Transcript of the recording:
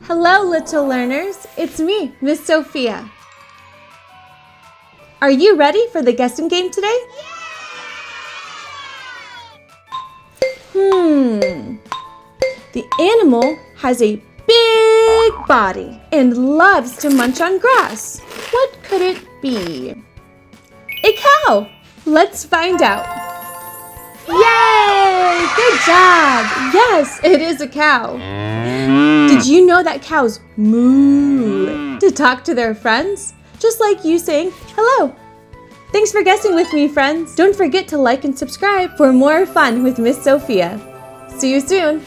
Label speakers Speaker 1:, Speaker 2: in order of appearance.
Speaker 1: Hello, little learners. It's me, Miss Sofia. Are you ready for the guessing game today? The animal has a big body and loves to munch on grass. What could it be? A cow! Let's find out. Yay! Good job! Yes, it is a cow. Did you know that cows moo to talk to their friends? Just like you saying hello. Thanks for guessing with me, friends. Don't forget to like and subscribe for more fun with Miss Sofia. See you soon.